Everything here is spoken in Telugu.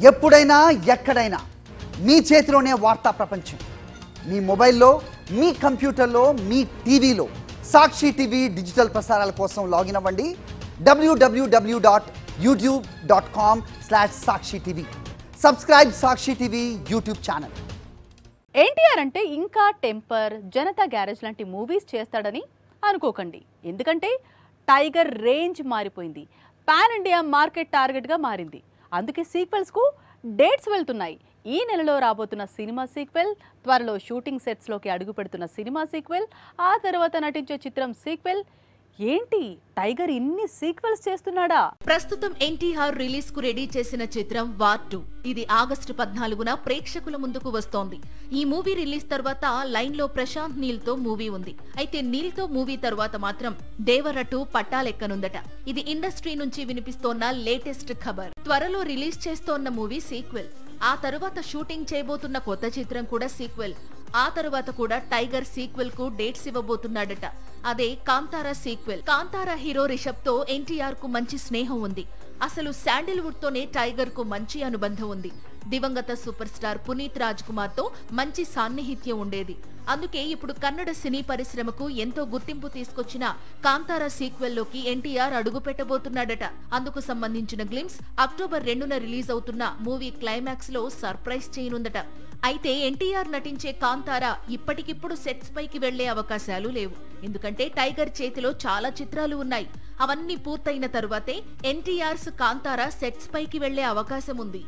ఎప్పుడైనా ఎక్కడైనా మీ చేతిలోనే వార్తా ప్రపంచం. మీ మొబైల్లో, మీ కంప్యూటర్లో, మీ టీవీలో సాక్షి టీవీ డిజిటల్ ప్రసారాల కోసం లాగిన్ అవ్వండి www.youtube.com/sakshi tv. సబ్స్క్రైబ్ సాక్షి టీవీ యూట్యూబ్ ఛానల్. ఎన్టీఆర్ అంటే ఇంకా టెంపర్, జనతా గ్యారేజ్ లాంటి మూవీస్ చేస్తాడని అనుకోకండి. ఎందుకంటే టైగర్ రేంజ్ మారిపోయింది. పాన్ ఇండియా మార్కెట్ టార్గెట్గా మారింది. అందుకే సీక్వెల్స్కు డేట్స్ వెళ్తున్నాయి. ఈ నెలలో రాబోతున్న సినిమా సీక్వెల్, త్వరలో షూటింగ్ సెట్స్లోకి అడుగు పెడుతున్న సినిమా సీక్వెల్, ఆ తర్వాత నటించే చిత్రం సీక్వెల్. ఏంటి టైగర్ ఇన్ని సీక్వెల్స్ చేస్తున్నాడా? ప్రస్తుతం ఎన్టీఆర్ రిలీజ్ కు రెడీ చేసిన చిత్రం వార్ 2. ఇది ఆగస్టు 14న ప్రేక్షకుల ముందుకు వస్తోంది. ఈ మూవీ రిలీజ్ తర్వాత లైన్ లో ప్రశాంత్ నీల్ తో మూవీ ఉంది. అయితే నీల్ తో మూవీ తర్వాత మాత్రం దేవర 2 పట్టాలెక్కనుందట. ఇది ఇండస్ట్రీ నుంచి వినిపిస్తోన్న లేటెస్ట్ ఖబర్. త్వరలో రిలీజ్ చేస్తోన్న మూవీ సీక్వెల్. ఆ తరువాత షూటింగ్ చేయబోతున్న కొత్త చిత్రం కూడా సీక్వెల్. ఆ తరువాత కూడా టైగర్ సీక్వెల్ కు డేట్స్ ఇవ్వబోతున్నాడట. అదే కాంతారా సీక్వెల్. కాంతారా హీరో రిషబ్ తో ఎన్టీఆర్ కు మంచి స్నేహం ఉంది. అసలు శాండిల్వుడ్ తోనే టైగర్ కు మంచి అనుబంధం ఉంది. దివంగత సూపర్ స్టార్ పునీత్ రాజ్ కుమార్ తో మంచి సాన్నిహిత్యం ఉండేది. అందుకే ఇప్పుడు కన్నడ సినీ పరిశ్రమకు ఎంతో గుర్తింపు తీసుకొచ్చిన కాంతారా సీక్వెల్ లోకి ఎన్టీఆర్ అడుగు పెట్టబోతున్నాడట. అందుకు సంబంధించిన గ్లిమ్స్ అక్టోబర్ 2న రిలీజ్ అవుతున్న మూవీ క్లైమాక్స్ లో సర్ప్రైజ్ చేయనుందట. అయితే ఎన్టీఆర్ నటించే కాంతారా ఇప్పటికిప్పుడు సెట్స్ పైకి వెళ్లే అవకాశాలు లేవు. ఎందుకంటే టైగర్ చేతిలో చాలా చిత్రాలు ఉన్నాయి. అవన్నీ పూర్తయిన తరువాతే ఎన్టీఆర్స్ కాంతారా సెట్స్ పైకి వెళ్లే అవకాశం ఉంది.